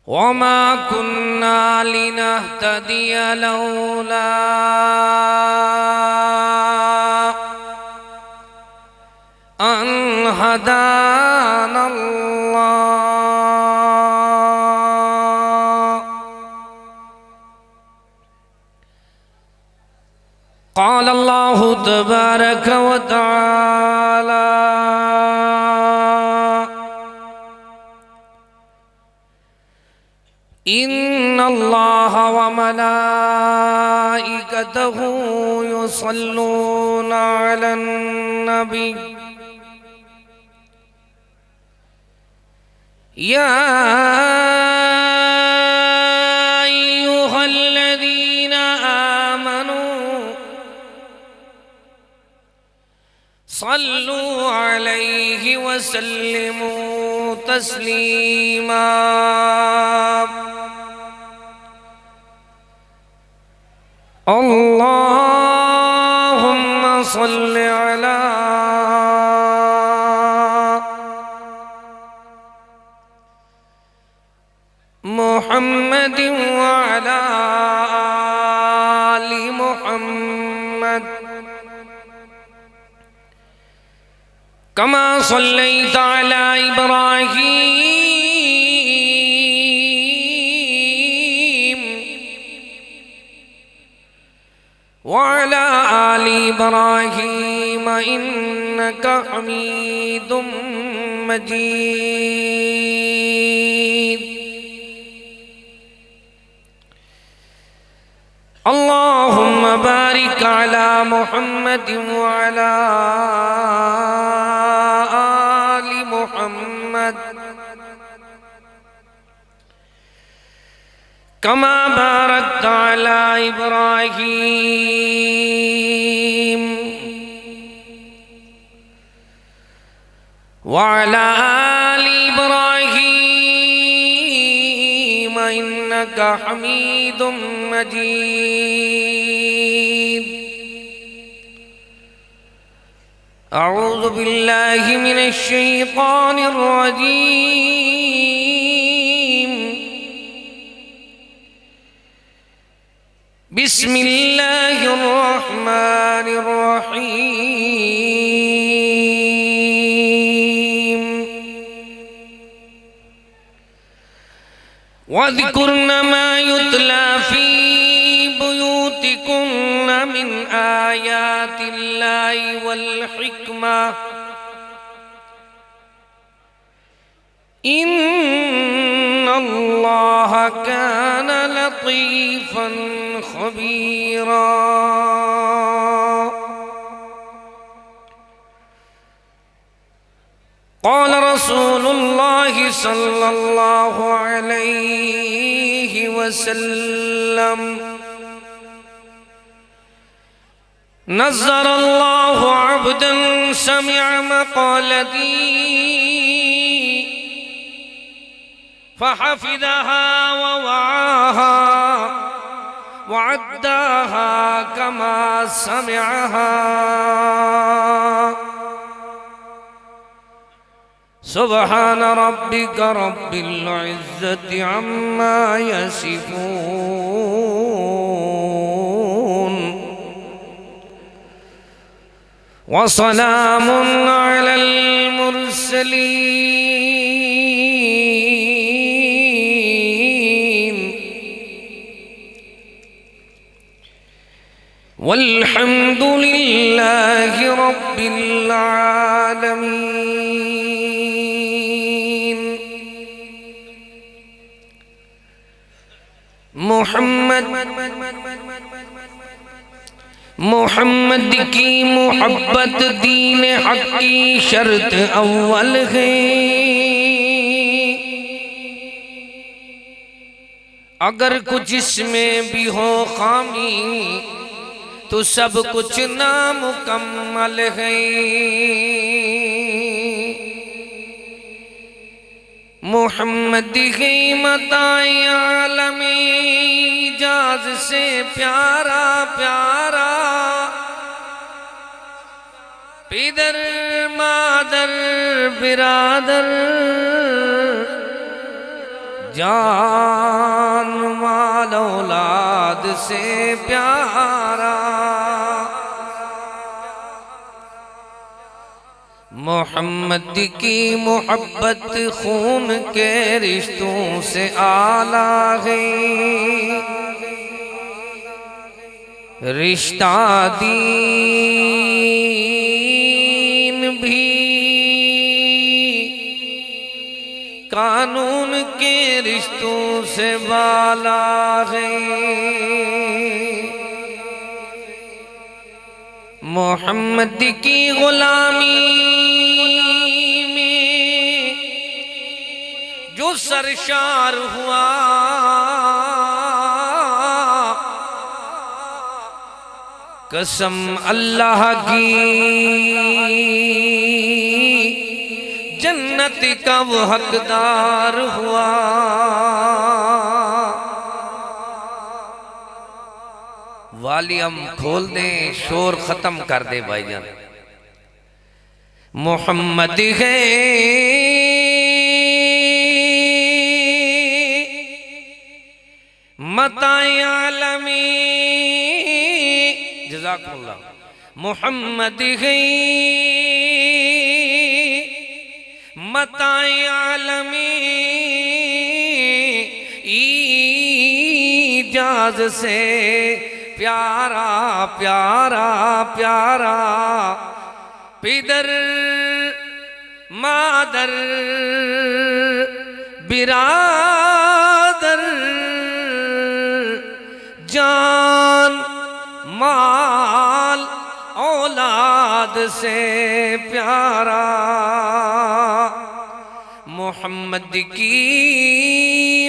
वमा कुन्ना लिनहतदिया लौला अन हदानल्लाह। क़ाल अल्लाहु तबारक व तआला इन्नल्लाह व मलाइकतहु युसल्लूना अलन नबी या अय्युहल्लज़ीना आमनू सल्लू अलैहि व सल्लिमू तस्लीमा। अल्लाहुम्मा सल्लि अला मुहम्मदिन व अला आलि मुहम्मद कमा सल्लैता अला इब्राहीम व अला आलि इब्राहीम इन्नका हमीदुम मजीद। अल्लाहुम्मा बारिक अला मुहम्मद व अला आलि मुहम्मद कमा बारकता अला इब्राहीम व अला आलि इब्राहीम इन्नका हमीदुम मजीद। अऊज़ु बिल्लाहि मिनश शैतानिर रजीम। बिस्मिल्लाहिर रहमानिर रहीम। वज़्कुरन मा युतला फी बुयूतिकुन्न मिन आयातिल्लाहि वल हिक्मा इन्नल्लाह कान लतीफन खबीरा। क़ाल रसूलुल्लाहि सल्लल्लाहु अलैहि वसल्लम नज़्ज़रल्लाहु अब्दन समिअ मक़ालती फ़हफ़िज़हा व वआहा व अद्दाहा कमा समिअहा। सुब्हान रब्बिक रब्बिल इज़्ज़ति अम्मा यसिफून व सलामुन अलल मुरसलीन वल्हम्दुलिल्लाहि रब्बिल आलमीन। मोहम्मद की मोहब्बत दीन हक की शर्त अव्वल है। अगर कुछ इसमें भी हो खामी तो सब कुछ नामुकम्मल है। मोहम्मद की मताए आलमे इजाज से प्यारा प्यारा पिदर मादर बिरादर जान माल औलाद से प्यारा। मोहम्मद की मोहब्बत खून के रिश्तों से आला है। रिश्ता दीन भी कानून के रिश्तों से बाला है। मोहम्मद की गुलामी में जो सरशार हुआ, कसम अल्लाह की जन्नत का वो हकदार हुआ। वॉल्यूम खोल दे, शोर खत्म कर दे भाईजान। मोहम्मद है मताए आलमी, जज़ाकुमुल्लाह। मोहम्मद है मताए आलमी, इजाज से प्यारा प्यारा प्यारा। पिदर मादर बिरादर, जान माल औलाद से प्यारा। मोहम्मद की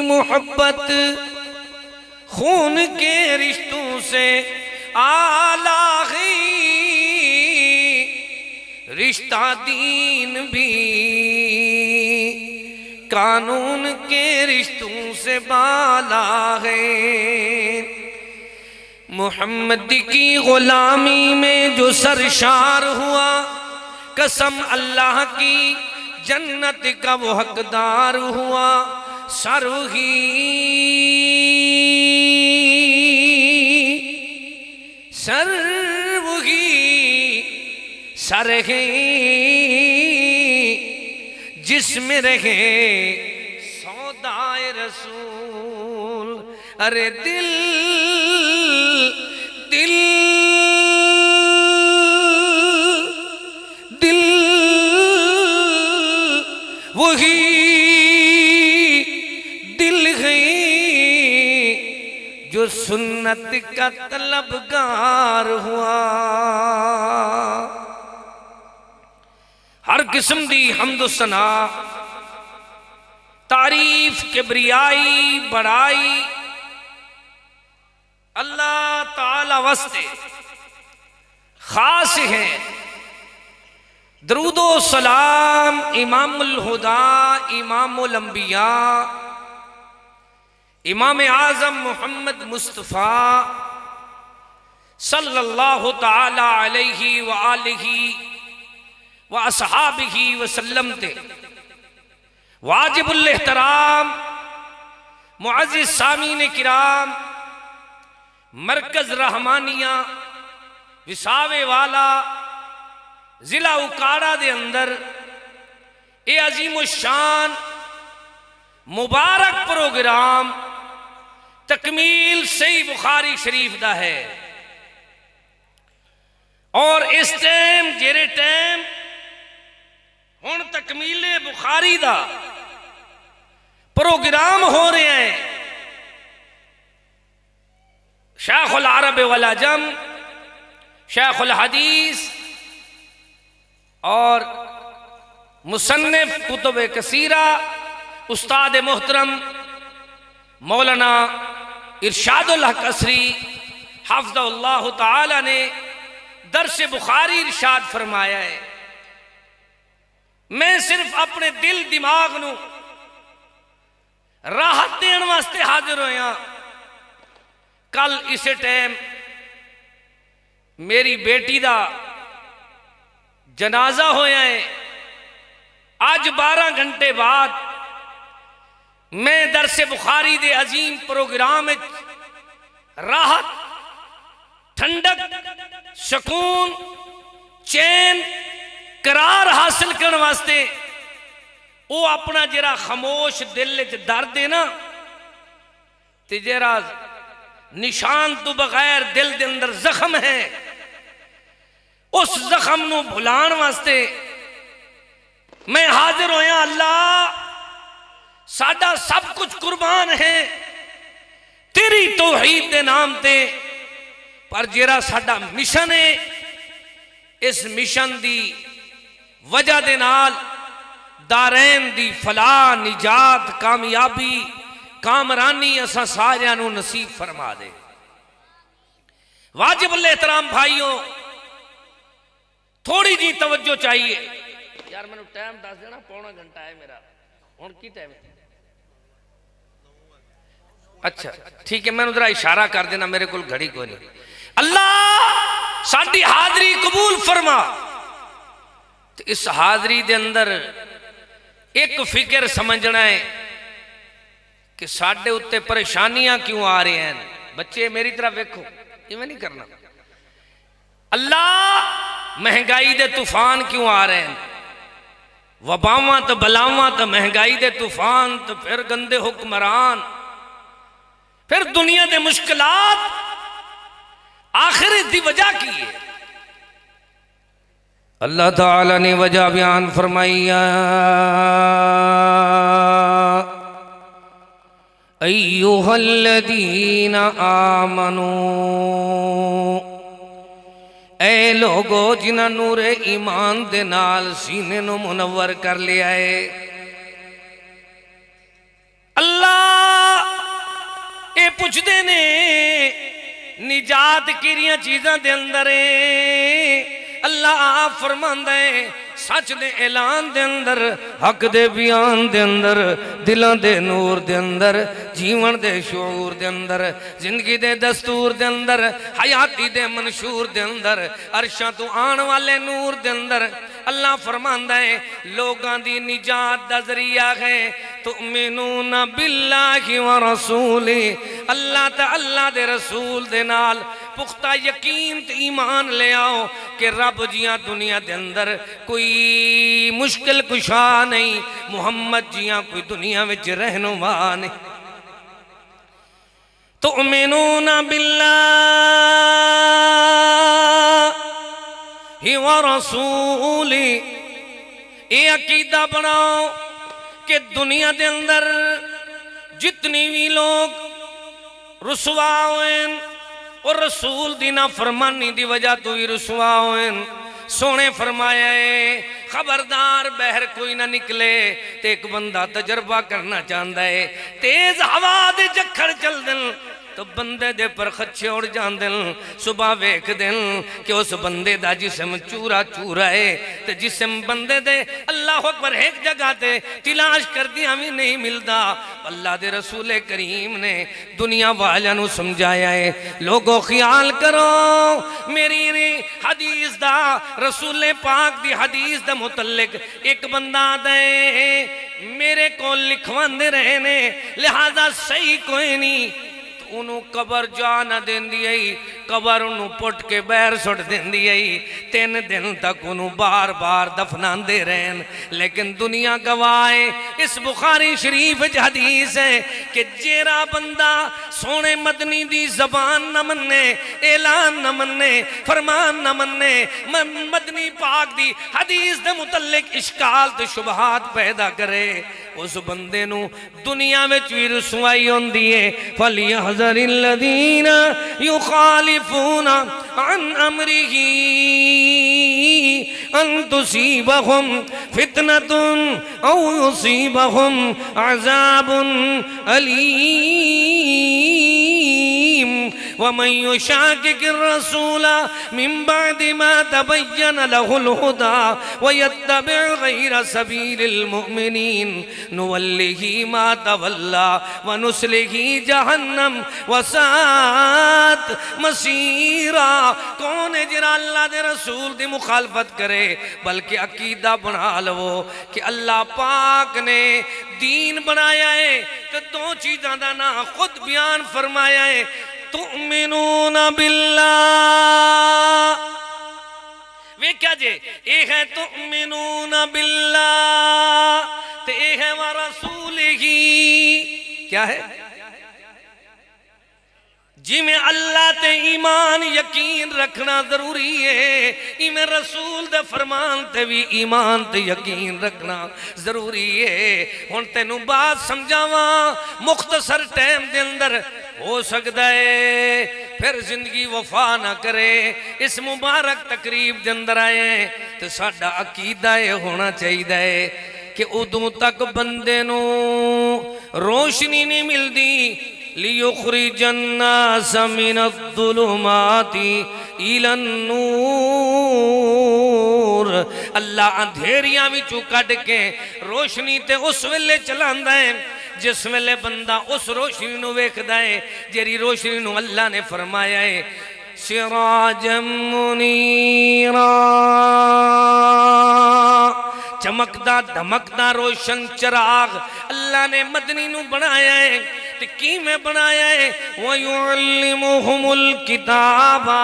मोहब्बत खून के रिश्तों से आला है। रिश्ता दीन भी कानून के रिश्तों से बाला है। मोहम्मद की गुलामी में जो सरशार हुआ, कसम अल्लाह की जन्नत का वो हकदार हुआ। सरही सरवही सरहे जिसमें रहे सौदाए रसूल। अरे दिल दिल दिल वही दिल है जो सुन्नत का तलबगार हुआ। हर किस्म दी हम्द सना, तारीफ, किबरियाई, बड़ाई अल्लाह ताला वास्ते खास है। दरूदो सलाम इमामुल हुदा, इमामुल अंबिया, इमाम आज़म मोहम्मद मुस्तफ़ा सल्लल्लाहु ताला अलैहि व आलिहि व असहाबिही वसल्लम ते वाजिबुल एहतराम मुअज़्ज़िज़ सामीन किराम, मरकज़ रहमानिया विसावे वाला जिला उकाड़ा दे अंदर ए अजीम शान मुबारक प्रोग्राम तकमील सही बुखारी शरीफ दा है। और इस टाइम जेरे टाइम हुण तकमीले बुखारी दा प्रोग्राम हो रहे हैं। शेखुल अरब वल अजम, शेखुल हदीस और मुसन्निफ कुतुब कसीरा उस्ताद मोहतरम मौलाना इरशादुल हक असरी हफ्ज़हुल्लाह ताला ने दर्स बुखारी इरशाद फरमाया है। मैं सिर्फ अपने दिल दिमाग नू राहत देने वास्ते हाजिर होया। कल इस टाइम मेरी बेटी दा जनाजा होया है। आज 12 घंटे बाद मैं दरसे बुखारी दे अजीम प्रोग्राम में राहत, ठंडक, सुकून, चैन, करार हासिल करने वास्ते वो अपना जरा खामोश दिल च दर्द है ना, ते जरा निशान तो बगैर दिल के अंदर जख्म है, उस जख्म नू भुलाण वास्ते मैं हाजिर होया। अल्लाह साडा सब कुछ कुर्बान है तेरी तौहीद दे नाम ते, पर जेरा साडा मिशन है इस मिशन दी वजह दे नाल दारैन दी फलाह, निजात, कामयाबी, कामरानी असा सारियां नू नसीब फरमा दे। वाजिब अल एहतराम भाइयों, थोड़ी जी तवज्जो चाहिए यार। मैंने टाइम दस देना, पौना घंटा है मेरा। हुण की टाइम? अच्छा ठीक है, मैंने जरा इशारा कर देना, मेरे को घड़ी कोई नहीं। अल्लाह साडी हाजरी कबूल फरमा। तो इस हाजरी दे अंदर एक फिक्र समझना है कि साडे उत्ते परेशानियां क्यों आ रही हैं। बच्चे मेरी तरफ देखो, इवें नहीं करना। अल्लाह महंगाई दे तूफान क्यों आ रहे हैं? वबावां तो बलावां तो महंगाई दे तूफान, तो फिर गंदे हुक्मरान, फिर दुनिया दे मुश्किलात, आखिर इसकी वजह की है? अल्लाह ताला ने वजह बयान फरमाइया, अय्युहल्लदीना आमनू, ऐ लोगो जिन्हां नूरे ईमान दे नाल सीने नू मुनव्वर कर लिया है। अल्लाह ये पुछदे ने निजात किरियां चीज़ां दे अंदर है। अल्लाह फरमांदा है सच दे ऐलान दे अंदर, हक दे बयान दे अंदर, दिलों दे नूर दे अंदर, जीवन दे शऊर दे अंदर, जिंदगी दे दस्तूर दे अंदर, हयाती दे मंशूर दे अंदर, अरशां तो आने वाले नूर दे अंदर अल्लाह फरमांदा है लोगां दी निजात दा जरिया है तुमिनूना बिल्लाहि व रसूली, अल्लाह ते अल्लाह दे रसूल दे नाल पुख्ता यकीन ते ईमान ले आओ कि रब जियां दुनिया दे अंदर कोई मुश्किल कुशा नहीं, मुहम्मद जियां कोई दुनिया विच रहनुमा नहीं। तुमिनूना बिल्लाहि व रसूली, ये अकीदा बनाओ कि दुनिया दे अंदर जितनी भी लोग रुसवा हुए और रसूल दी नाफरमानी दी वजह तो ही रुसवा हुए। सोने फरमाया है खबरदार बहर कोई ना निकले। ते एक बंदा तजर्बा करना चाहता है, तेज हवा दे जखड़ चल दिन तो बंदे दे पर खच्चे उड़ जाते हैं। सुबह वेख दिन कि उस बंदे दा जिस्म चूरा चूरा है, तो जिस्म बंदे दे अल्लाह अकबर एक जगह ते तलाश कर दिया भी नहीं मिलता। अल्लाह दे रसूल करीम ने दुनिया वालों को समझाया है, लोगों ख्याल करो मेरी हदीस दा, रसूल पाक दी हदीस दा मुतल्लिक एक बंदा दे मेरे को लिखवांदे रहे ने, लिहाजा सही कोई नहीं उन्हों कबर जा न देंदी आई, कबर उन्हों पुट के बहर सुट देंदी आई। 3 दिन तक उन्हों बार बार दफनाते रहन, लेकिन दुनिया गवाए इस बुखारी शरीफ हदीस है कि जेरा बंदा सोने मदनी दी जबान न मन्ने, ऐलान न मन्ने, फरमान न मन्ने, मदनी पाक दी हदीस दे मुतल्लिक इश्काल ते शुबहात पैदा करे, उस बंदे नू दुनिया में भी रुसवाई होंदी है। फलियहज़रिल्लज़ीना युखालिफूना अन अमरिही अन तुसीबहुम फितनतुन औ युसीबहुम अज़ाबुन अलीम वमन युशाकिकिर रसूल मिन बअदि मा तबय्यन लहुल हुदा वयत्तबि गैर सबीलिल मुमिनीन नुवल्लिही मा तवल्ला वनुस्लिही जहन्नम वसात मसीरा। कौन है जिरा अल्लाह दे रसूल दी मुखालफत करे? बल्कि अकीदा बना लो कि अल्लाह पाक ने दीन बनाया है तो दो चीज़ों का ना खुद बयान फरमाया है, तुमिनून बिल्लाह, वे क्या जे ये है तुमिनून बिल्लाह ते ये है व रसूलिही। क्या है? जिमें अल्लाह ते ईमान यकीन रखना जरूरी है, इमें रसूल दे फरमान ते भी ईमान ते यकीन रखना जरूरी है। हुण तेनू बात समझावा मुख्तसर टाइम दे अंदर, हो सकता है फिर जिंदगी वफा ना करे। इस मुबारक तकरीब के अंदर आए तो साडा अकीदा ये होना चाहिए कि उदों तक बंदे नू रोशनी नहीं मिलती लियुखरिजन्नास मिनज़्ज़ुलुमाति इलन्नूर। अल्लाह अंधेरियां विचों कढ के रोशनी ते उस वेले चलांदा है जिस वेले बंदा उस रोशनी नू वेखदा है जेरी रोशनी नू अल्लाह ने फरमाया है सिराजम मुनीरा, चमकदा धमकदा रोशन चिराग अल्लाह ने मदनी नू बनाया है। तो की में बनाया है? वयुअल्लिमुहुमुल किताबा,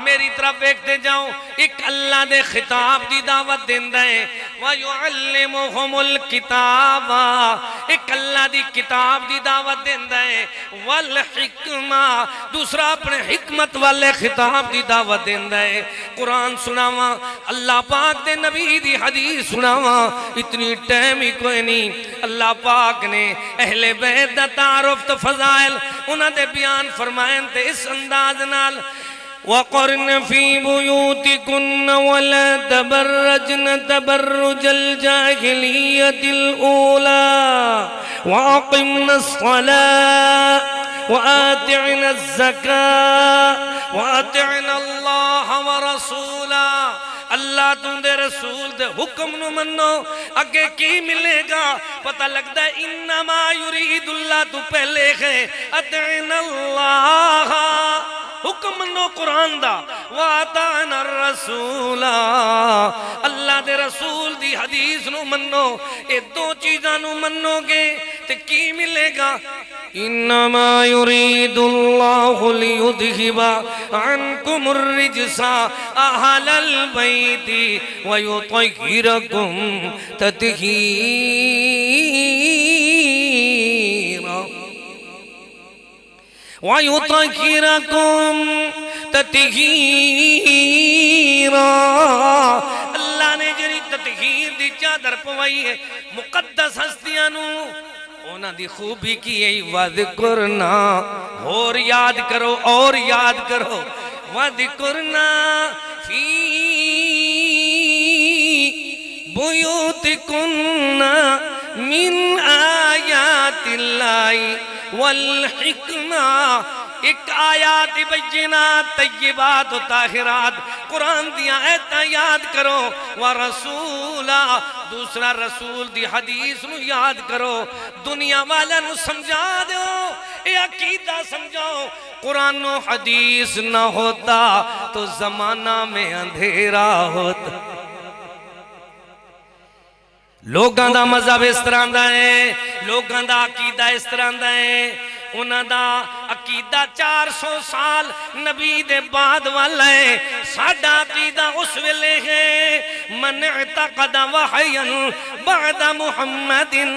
मेरी तरफ देखते जाओ, एक अल्लाह दे खिताब की दावत देंदा है। वयुअल्लिमुहुमुल किताबा, एक अल्लाह दी किताब की दावत देंदा है। वल हिकमा, दूसरा अपने हिकमत वाले खिताब की दावत देंदा है। कुरान सुनावा, अल्लाह पाक दे नबी दी हदीस सुनावा, इतनी टाइम ही कोई नहीं। अल्लाह पाक ने अहले बैत दा तारुफ तो फजाइल उन्होंने बयान फरमाए थे इस अंदाज नाल, वक़ुरन फ़ी बुयूतिकुन्न वला तबर्रजन तबर्रुजल जाहिलियतिल ऊला वअक़िम्नस्सलात वआतिअनज़्ज़कात वअतिअनल्लाह व रसूला। अल्लाह तुंदे रसूल दे हुक्म नु मनो, अगे की मिलेगा पता लगता है। इन्नमा युरीदुल्लाह तू पहले है अतिअनल्लाह, हुक्म मनो कुरान दा, वाताना रसूला, अल्लाह दे रसूल दी हदीस नु मनो। ये दो चीज़ां नु मनोगे ते की मिलेगा? इन्नमा युरीदुल्लाहु लियुज़हिबा अन्कुमुर रिज्सा अहलल बैति वयुत्तहिरकुम तत्हीरा वयुत्तहिरकुम तत्हीरा। अल्लाह ने जरी तत्हीर दी चादर पवाई है मुकद्दस हस्तियां नू, उन्हां दी खूबी की है वज़कुरना, और याद करो और याद करो, वज़कुरना फी बुयूतिकुन्ना मिन आयातिल्लाहि वल हिकमा। एक आयात बय्यिनात तय्यिबात ताहिरात, कुरान दिया आयतां याद करो। व रसूला, दूसरा रसूल दी हदीस नु याद करो। दुनिया वाले नु समझा दो, ये अकीदा समझाओ। कुरान व हदीस न होता तो जमाना में अंधेरा होता। लोगों का मजहब इस तरह का है, लोगों का अकीदा इस तरह का है। उन्होंने अकीदा 400 साल नबी दे बाद वाला है, साडा अकीदा उस वेले है मन इतक़द वहयन बाद मुहम्मदिन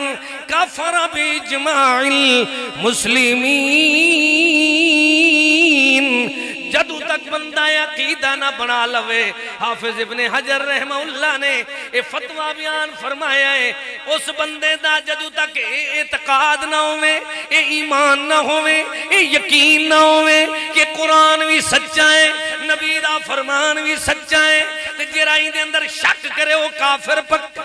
कफर बिइजमाइल मुस्लिमीन। जदों तक बंदा अकीदा ना बना लवे, हाफिज इब्ने हजर रहमहुल्लाह ने ये फतवा बयान फरमाया है, उस बंदे दा जदों तक एतकाद ना होवे, ये ईमान ना होवे, ये यकीन ना होवे कि कुरान भी सच्चा है, नबी दा फरमान भी सच्चा है, ते जेरा इहदे अंदर शक करे वो काफिर पक्का।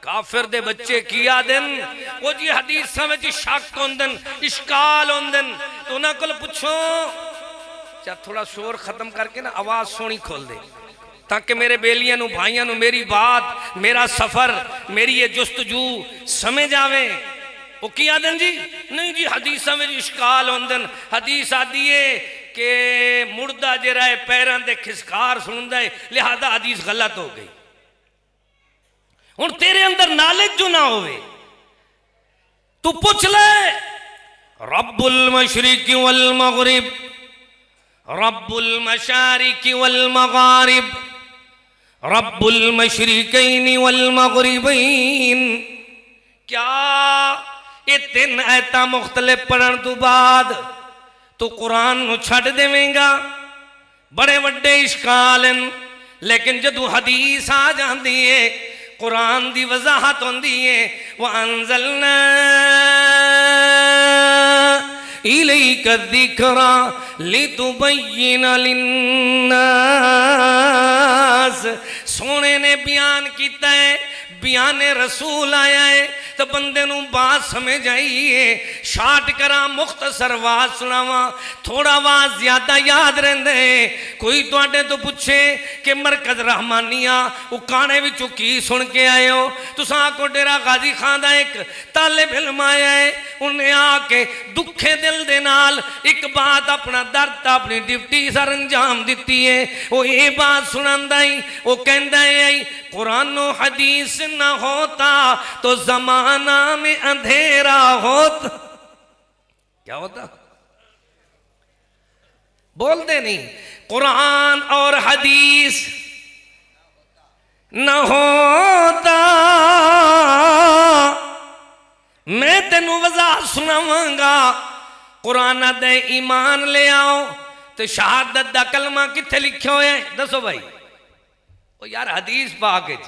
काफिर दे बच्चे किया दिन वो जी हदीसां विच शक होंदन इश्काल होंदन तो उन्हां कोल पुछो चा थोड़ा शोर खत्म करके ना आवाज सोनी खोल दे ताकि मेरे बेलियां नू भाइयां नू मेरी बात मेरा सफर मेरी ये जुस्तजू समझ आवे। वो किया दिन जी नहीं जी हदीसां विच इश्काल होंदन हदीस आदी है कि मुर्दा जिहड़ा है पैरां दे खिसकार सुनदा है लिहाजा हदीस गलत हो गई। हुण तेरे अंदर नॉलेज जो ना होवे तू पूछ ले रब्बुल मशरिकी वल मगरिब रब्बुल मशारिकी वल मगारिब रब्बुल मशरिकैन वल मगरिबैन। क्या ये तीन आयतां मुख्तलिफ पढ़न तो बाद तू कुरान नू छड्ड देवेंगा? बड़े वड्डे इश्काल हैं लेकिन जदों हदीस आ जाती है कुरान दी वजाहत होंदी है व अंज़लना इलैका ज़िक्रा लितुबय्यिन लिन्नास। सोने ने बयान किया है बयान रसूल आया है तो बंदे नू बात समझ आई है। शार्ट करा मुख्तसर वाज सुनावा थोड़ा वाज ज्यादा याद रहंदे। कोई तुहाडे तो पूछे कि मरकज रहमानिया उकाने विचों की सुन के आए हो? तुसां आखो डेरा गाजी खां दा एक तालिब इल्म आया है उन्हें आके दुखे दिल दे नाल एक बात अपना दर्द अपनी ड्यूटी सर अंजाम दिती है। वो ये बात सुनांदा ही वो कहंदा है कुरानो हदीस न होता तो जमाना में अंधेरा होता। क्या होता? बोल दे नहीं कुरान और हदीस न होता मैं तेनू वजाहत सुनावांगा। कुरान दे ईमान ले आओ तो शहादत दा कलमा किथे लिखा होया है दसो भाई? ओ यार हदीस पाक च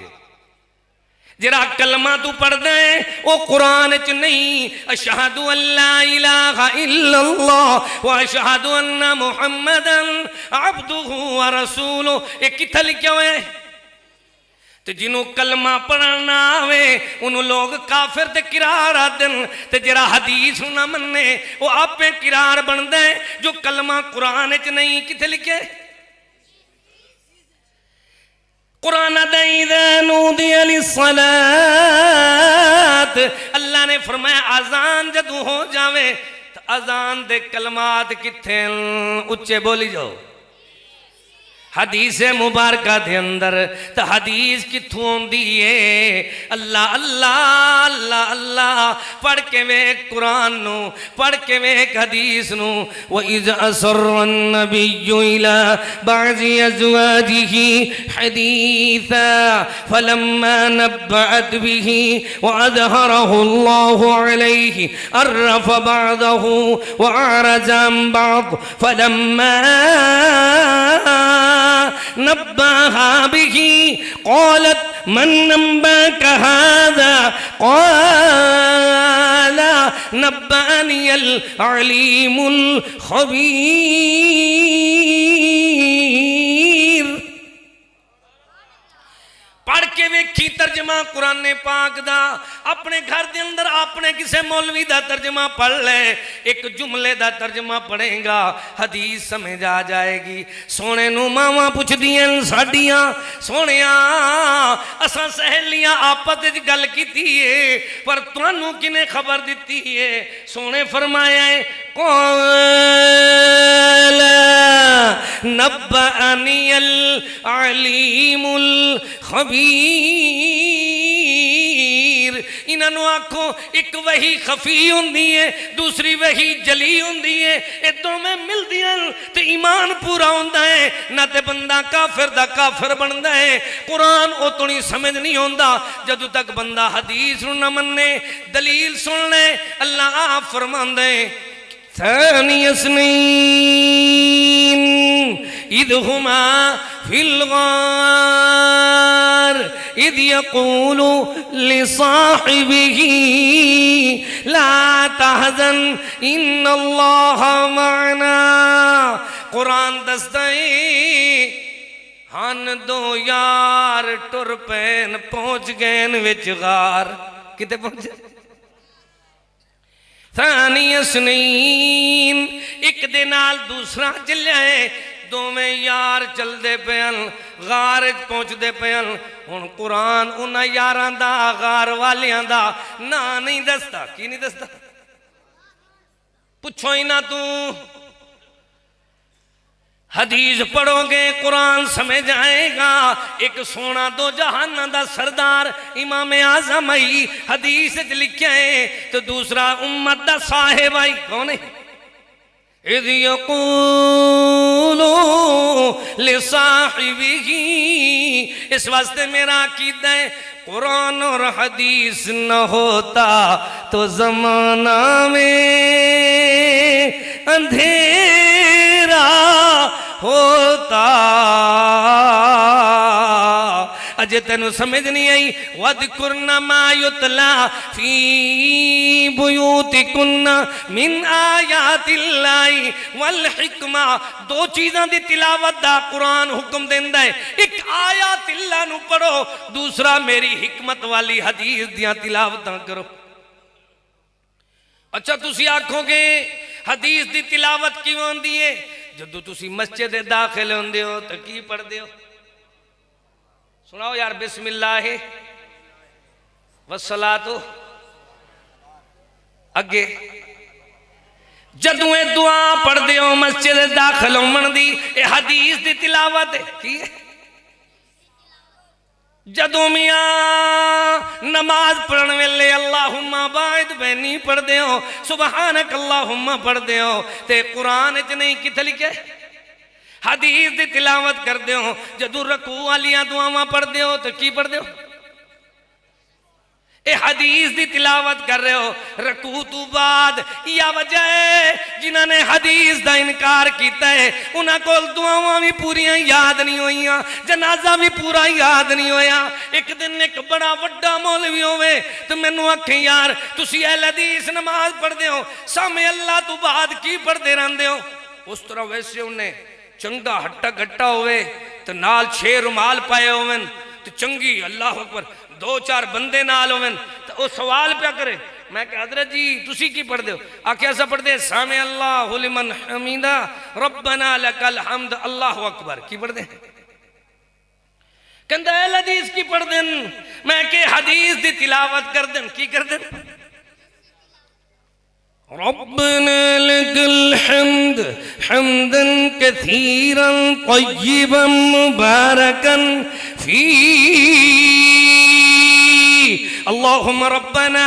जरा कलमा तू पढ़दा है वो कुरान च नहीं। अशहदु अल्ला इलाहा इल्लल्लाह व अशहदु अन्ना मुहम्मदन अब्दुहु व रसूलुहु ये किथे लिखा होया है? तो जिन्हों कलमा पढ़ना आवे उन्होंने लोग काफिर ते किरार आदन ते जरा हदीस ना मन्ने वो आपे किरार बनता है। जो कलमा कुरान च नहीं किथे लिखे? कुरान अल्लाह ने फरमाया अजान जदू हो जावे तो अजान दे कलमात किथे उच्चे बोली जाओ। हदीस मुबारक दे अंदर तो हदीस किथों आउंदी है? अल्लाह अल्लाह अल्लाह अल्लाह पढ़ के वे कुरान नू पढ़ के वे हदीस नू। व इज़ असर्रन नबिय्यु इला बाज़ि अज़वाजिही हदीसा फलम्मा नब्बअत बिही व अज़हरहु अल्लाहु अलैहि अर्रफ बअदहु व अरज़ अन बअद फलम्मा नब्बाहा बिही क़ालत मन नब्बाका हाज़ा क़ाल नब्बानियल अलीमुल ख़बीर। पढ़ के वेखी तर्जमा कुरान पाक दा अपने घर के अंदर अपने किसी मौलवी का तर्जमा पढ़ ले एक जुमले का तर्जमा पढ़ेगा हदीस समझ आ जाएगी। सोने नू मावां पुछदियां साडियां सोने असां सहेलियां आपस विच गल कीती है पर तुहानू किने खबर दी है? सोने फरमाया है क़ाल नब्बअनियल अलीमुल ख़बीर। इन्हों आखो एक वही खफी होंदी है दूसरी वही जली होंदी है ये दोवें मिलदियां ते ईमान पूरा होंदा है ना ते बंदा काफिर दा काफिर बनदा है। कुरान ओ तो नहीं समझ नहीं होंदा जदों तक बंदा हदीस नूं ना मन्ने दलील सुन ले। अल्लाह आप फरमांदे थानी अस्नीन इदहुमा फिल गार इद यक़ूलु लिसाहिबिही ला तहज़न इन्नल्लाह मअना। कुरान दसदा है हन दो यार टुर पैन पहुंच गए विच गार किते पहुंचे सानियसनीन एक दे नाल दूसरा चलिया है दोवें यार चलते पेन गार पहुंचते पेन हुण कुरान उन्हां यारां दा गार वालियां दा ना नहीं दसदा की नहीं दसदा पुछो ही ना तू हदीस पढ़ोगे कुरान समझ आएगा एक सोना दो जहाना दा सरदार इमाम आजम आई हदीस लिखा है तो दूसरा उम्मत दा साहिब आई कौन है इज़ यक़ूलु लिसाहिबिही इस वास्ते मेरा अकीदा है कुरान और हदीस न होता तो जमाना में अंधेरा होता अजे तेन समझ नहीं आई वज़कुरना मा युतला फी बुयूतिकुन्ना मिन आयातिल्लाहि वल हिकमा दो चीज़ां दी तिलावत दा कुरान हुक्म देंदा है एक आयातिल्लाह नु पढ़ो दूसरा मेरी हिकमत वाली हदीस दियां तिलावतां करो अच्छा तुसी आखोगे हदीस दी तिलावत किवें होंदी है जदों तुसी मस्जिद दे दाखिल होंदे हो तो की पढ़दे हो सुनाओ यार बिस्मिल्लाह वस्सलातु अगे जदों ये दुआ पढ़दे हो मस्जिद दे दाखिल होमण दी ये हदीस दी तिलावत है की है जदों मियां नमाज पढ़न वेले अल्लाहुम्मा बाइद बैनी पढ़दे हो सुबहानक अल्लाहुम्मा पढ़दे हो ते कुरान च नहीं किथे लिखे हदीस दी तिलावत करदे हो जदों रकू वालियां दुआवां पढ़दे हो तो की पढ़दे हो ए हदीस दी तिलावत कर रहे हो रकू तू बाद या वजह है जिन्होंने हदीस दा इनकार किया है उन्हां कोल दुआवां भी पूरियां याद नहीं होईयां जनाजा भी पूरा याद नहीं होया एक दिन एक बड़ा वड्डा मौलवी होवे तो मैनू आखे यार तुसी अहले हदीस नमाज पढ़दे हो सामे अल्लाह तू बाद की पढ़दे रहंदे हो उस तरह वैसे उन्हें चंगा हट्टा घट्टा होवे तो नाल 6 रुमाल पाए होवन तो चंगी अल्लाह अकबर 2-4 बंदे नाल होवन तो वो सवाल क्या करे मैं कहा हजरत जी तुसी की पढ़दे हो आखे ऐसा पढ़दे सामे अल्लाहु लिमन हमीदा रब्बना लकल हम्द अल्लाहु अकबर की पढ़दे कहंदा ए हदीस की पढ़दन मैं के हदीस दी तिलावत कर देन की कर देन रब्बना लकल हम्द हम्दन कसीरन तय्यिबन मुबारकन फी अल्लाहुम्मा रब्बना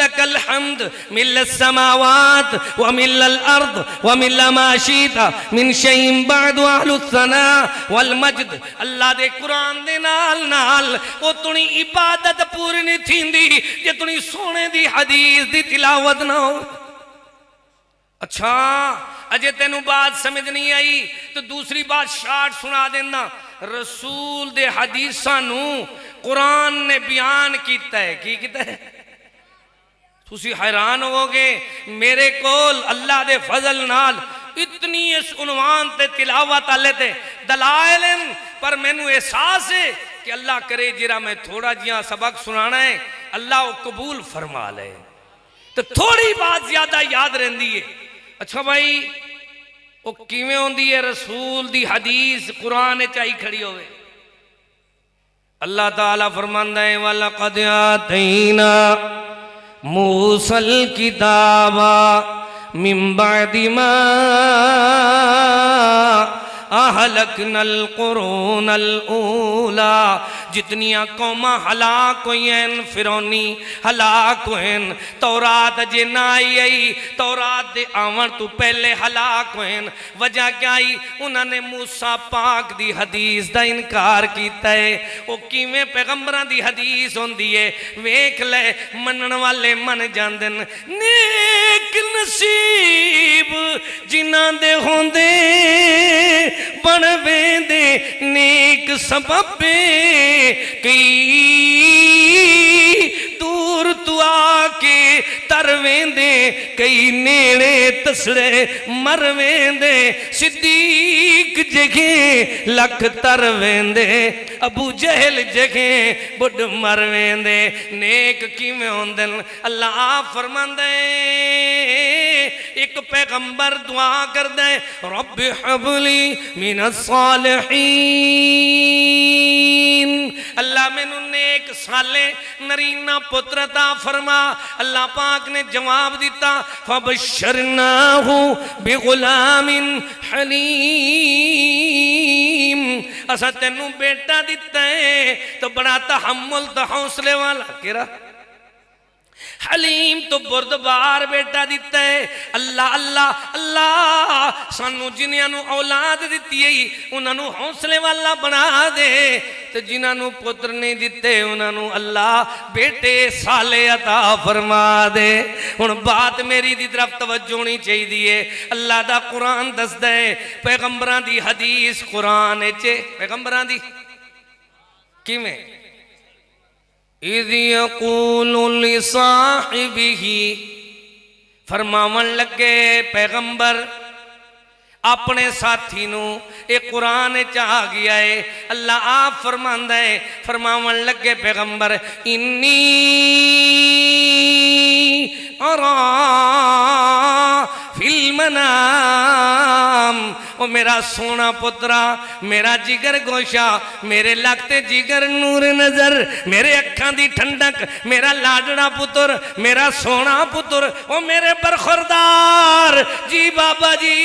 लकल हम्द मिल्लस समावात व मिल्लल अर्द व मिल्ला मा शीता मिन शैइन बअद अहलुस सना वल मजद अल्लाह दे कुरान दे नाल नाल ओ तुनी इबादत पूरी नहीं थींदी जे तुनी सोने दी हदीस दी तिलावत ना हो अच्छा अजे तेनू बात समझ नहीं आई तो दूसरी बात शार्ट सुना देना रसूल दे हदीसां नू कुरान ने बयान किया है की किया है तुसी हैरान होगे मेरे कोल अल्लाह दे फजल नाल इतनी इस उन्वान ते तिलावत आले ते दलाइल पर मैनू एहसास है कि अल्लाह करे जिरा मैं थोड़ा जिहा सबक सुनाना है अल्लाह वो कबूल फरमा ले तो थोड़ी बात ज्यादा याद रहती है अच्छा भाई वो किवें होंदी है रसूल दी हदीस कुरान च आई खड़ी होवे अल्लाह ताला फरमांदा है वलक़द आतैना मूसल किताबा मिन बअदि मा अहलकनल कुरूनल ऊला जितनियां कौमां हलाक हुईन फिरौनी हलाक हुईन तौरात जे ना आई तौरात दे आवन तो पहले हलाक हुईन वजह क्या आई उन्होंने मूसा पाक दी हदीस दा इनकार किया है वो किवें पैगंबरां दी हदीस होंदी है वेख ले मनन वाले मन जांदे नेक नसीब जिन्हां दे होंदे बन वेंदे नेक सबबे कई दूर तू आके तर वेंदे कई नेड़े तसड़े मर वेंदे सिद्दीक जगे लख तर वेंदे अबू जहल जगे बुढ़ मर वेंदे नेक किवें होंदे अल्लाह फरमांदे एक पैगंबर दुआ करदा है रब्बि हबली मिनस सालिहीन अल्लाह मैनू नेक साले नरीना पुत्र अता फरमा अल्लाह पाक ने जवाब दिता फबशरनाहु बिगुलामिन हलीम असा तेनू बेटा दिता है तो बड़ा तहम्मुल तो हौसले वाला केरा हलीम तो बुरदबार बेटा दिता है अल्लाह अल्लाह अल्लाह सानू जिन्हां औलाद दिती है उन्होंने हौसले वाला बना दे तो जिन्होंने पुत्र नहीं दिते उन्होंने अल्लाह बेटे साले अता फरमा दे हुण बात मेरी दी तरफ तवज्जो होनी चाहिए अल्लाह दा कुरान दसदा है पैगंबरां दी हदीस कुरान च पैगंबरां दी किवें इज़ यक़ूलु लिसाहिबिही फरमावन लगे पैगंबर अपने साथी नू ये कुरान च आ गया है अल्लाह आप फरमांदा है फरमावन लगे पैगंबर इन्नी अरा फिल मनाम ओ मेरा सोना पुत्रा मेरा जिगर गोशा मेरे लगते जिगर नूर नजर मेरे अखां दी ठंडक मेरा लाडड़ा पुत्र मेरा सोना पुत्र ओ मेरे बरखुरदार जी बाबा जी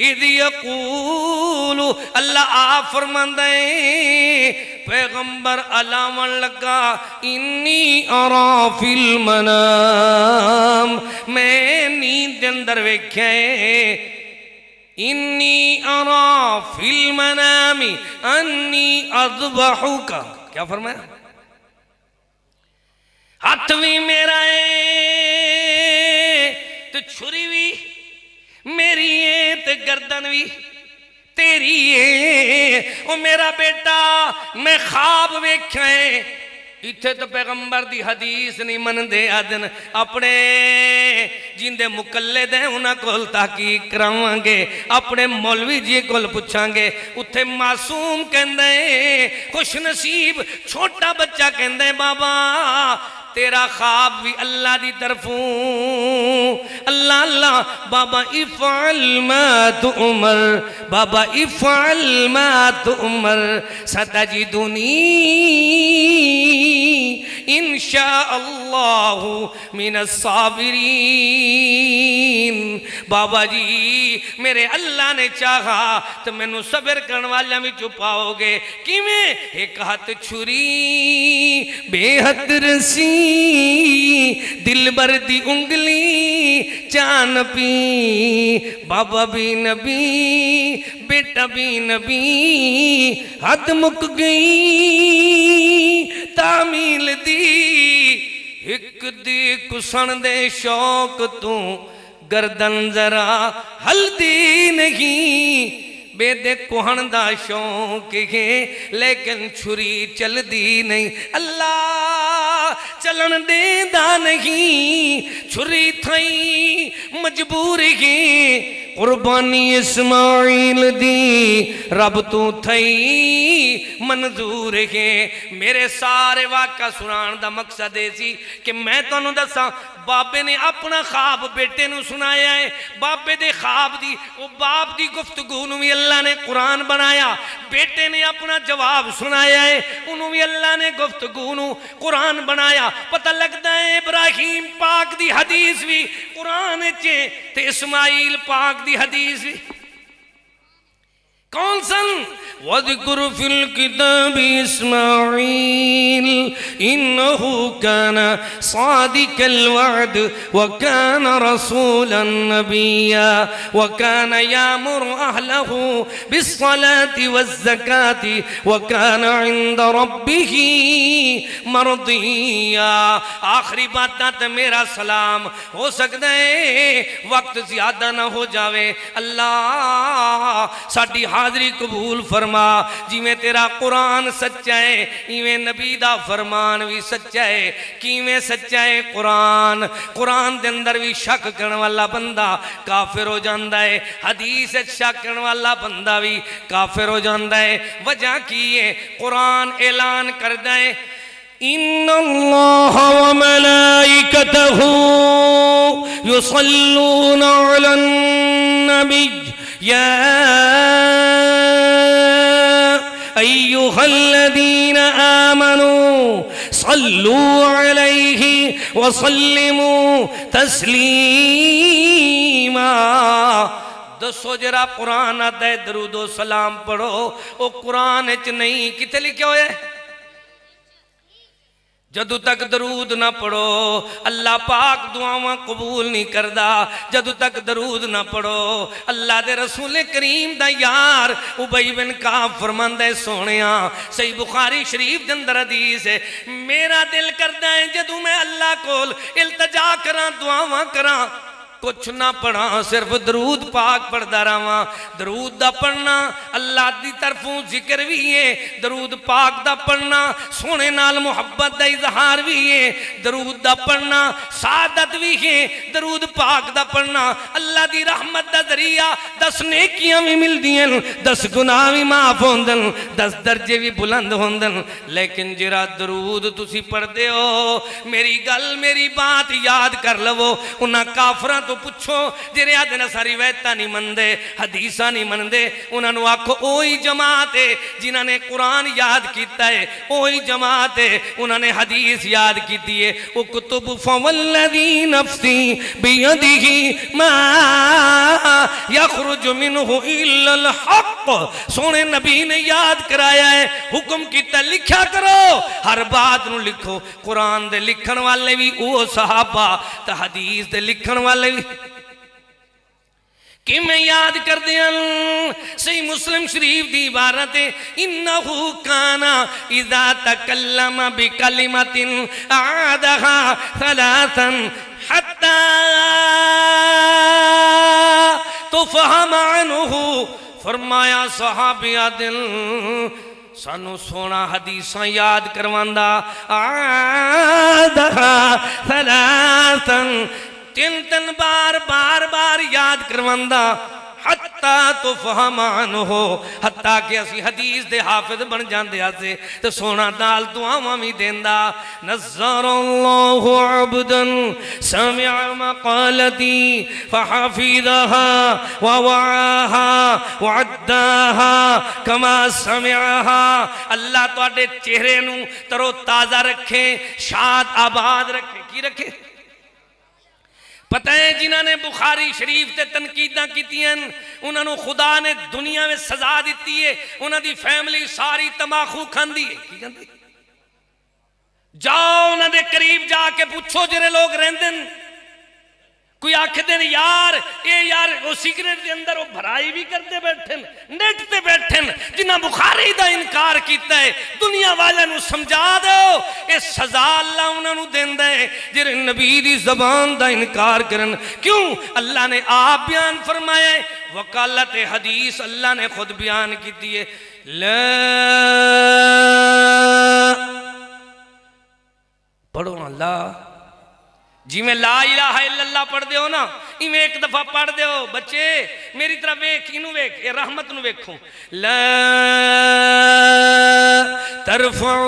इद यकूलु अल्लाह आप फरमांदा है पैगंबर अलावन लगा इन्नी अरा फिल मनाम मैं नींद के अंदर वेख्या इन्नी अरा फिल मनामी अन्नी अज़बहुका क्या फरमाया हाथ भी मेरा है तो छुरी भी मेरी है तो गर्दन भी तेरी है ओ मेरा बेटा मैं ख्वाब वेख्या है इत्थे तो पैगंबर दी हदीस नहीं मनदे आदन अपने जिंदे मुकल्लिद है उन्हां कोल तहकीक करावांगे अपने मौलवी जी कोल पुछांगे उत्थे मासूम कहंदे खुश नसीब छोटा बच्चा कहंदे बाबा तेरा ख्वाब भी अल्लाह दी तरफों अल्लाह अल्लाह बाबा इफ़अल मा तुअमर बाबा इफ़अल मा तुअमर सतजिदुनी इंशाअल्लाह मिनस साबिरीन बाबा जी मेरे अल्लाह ने चाहा तो मैनू सब्र करने वाले में छुपाओगे किवें एक हाथ छुरी बेहद रसी दिल भर दी उंगली चान पी बाबा भी नबी बेटा भी नबी हद मुक गई तामील दी एक दी कुसन दे शौक तू गर्दन जरा हल्दी नहीं बेदे कुहन दा शौक है लेकिन छुरी चलदी नहीं अल्लाह चलन देंदा नहीं छुरी थई मजबूर है कुर्बानी इस्माइल दी रब तू थई मंजूर है मेरे सारे वाक़ा सुनान दा मकसद ये सी कि मैं तुहानू दसां बाबे ने अपना ख्वाब बेटे नू सुनाया है बाबे दे ख्वाब दी वो बाप दी गुफ्तगू नू भी अल्लाह ने कुरान बनाया बेटे ने अपना जवाब सुनाया है उन्होंने भी अल्लाह ने गुफ्तगू नू कुरान बनाया पता लगता है इब्राहिम पाक दी हदीस भी कुरान च ते इस्माइल पाक दी हदीस भी कौन सन वज़कुर फिल किताबि इस्माइल इन्नहु काना सादिकल वअद व काना रसूलन नबिय्या व काना यामुरु अहलहु बिस्सलाति वज़्ज़काति व काना इंद रब्बिही मर्दिया आखिरी बात तो मेरा सलाम हो सकता है वक्त ज्यादा ना हो जावे अल्लाह साडी हाज़री कबूल फरमा फरमा जिवें तेरा कुरान सच्चा है इवें नबी दा फरमान भी सच्चा है। किवें सच्चा है कुरान? कुरान दे अंदर भी शक करने वाला बंदा काफिर हो जाता है, हदीस शक करने वाला बंदा भी काफिर हो जाता है। वजह की है? कुरान ऐलान करदा है इन्नल्लाह व मलाइकतहू युसल्लूना अलन नबी या अय्युहल्लज़ीना आमनू सल्लू अलैहि व सल्लिमू तस्लीमा। दसो जरा कुरान आता है दरूदो सलाम पढ़ो, वो कुरान च नहीं किथे लिखे हुए? जदों तक दरूद ना पढ़ो अल्लाह पाक दुआवां कबूल नहीं करदा। जदों तक दरूद ना पढ़ो अल्लाह दे रसूल करीम दा यार उबई बिन काब फरमांदा है सोहणिया, सही बुखारी शरीफ दे अंदर हदीस है, मेरा दिल करदा है जदों मैं अल्लाह कोल इल्तिजा करां दुआवां करां कुछ ना पढ़ा सिर्फ दरूद पाक पढ़ता रहा। दरूद दा पढ़ना अल्लाह की तरफों जिक्र भी है, दरूद पाक दा पढ़ना सोने नाल मुहब्बत का इजहार भी है, दरूद दा पढ़ना सादत भी है, दरूद पाक दा पढ़ना अल्लाह की रहमत का जरिया, 10 नेकियां भी मिलदियां, 10 गुनाह भी माफ होंदन, 10 दर्जे भी बुलंद होंदन। लेकिन जरा दरूद तुसी पढ़ते हो मेरी गल मेरी बात याद कर लवो, उन्हां काफरां तो पुछो जिहड़े आदन सारी वैता नहीं मनते हदीसा नहीं मनते, उन्होंने आखो ओही जमात है जिन्होंने कुरान याद किया है, ओही जमात है उन्होंने हदीस याद की है। उक्तुब फवल्लज़ी नफ्सी बियदिही मा यखरुज मिनहु इल्लल हक़। सोने नबी ने याद कराया है, हुक्म किया लिखा करो, हर बात नू लिखो। कुरान दे लिखण वाले भी वो सहाबा ते हदीस दे लिखण वाले भी कि मैं याद कर दिया। सही मुस्लिम शरीफ की इबारत है इन्नहु काना इज़ा तकल्लमा बिकलिमतिन आदहा सलासन हत्ता तुफहम अन्हु। फरमाया सहाबिया दिल सानू सोना हदीसा याद करवांदा आदहा सलासन 3 बार बार बार याद करवांदा हत्ता तो फहमान हो, हत्ता कि असी हदीस दे हाफिज बन जाते आसे तो सोना नाल दुआवां भी देंदा। नज़्ज़रल्लाहु अब्दन समिअ मक़ालती फहफ़िज़हा व वआहा व अद्दाहा कमा समिअहा। अल्लाह तुहाडे चेहरे नू तरो ताज़ा रखे, शाद आबाद रखे। की रखे? पता है जिन्होंने बुखारी शरीफ से तनकीदा कीतियां उन्होंने खुदा ने दुनिया में सजा दी है, उन्होंने फैमिली सारी तमाखू खांदी है। की कहंदी? जाओ उन्होंने करीब जाके पूछो जिहड़े लोग रहिंदे ने, कोई आखदे ने यार ये यार वो सिगरेट के अंदर वो भराई भी करते बैठे नेट ते बैठे जिन्हें बुखारी का इनकार किया है, दुनिया वाले नू समझा दो ये सजा अल्लाह उन्होंने देंदा है जिहड़े नबी दी ज़बान का इनकार करन। क्यों? अल्लाह ने आप बयान फरमाया है, वकालत हदीस अल्लाह ने खुद बयान की है। पढ़ो अल्लाह जिमें ला इलाहा इल्लल्लाह पढ़ते हो ना, इवें एक दफा पढ़ दो बच्चे मेरी तरफ वेख, इनू वेख, ये रहमत नू वेखो। ला तरफऊ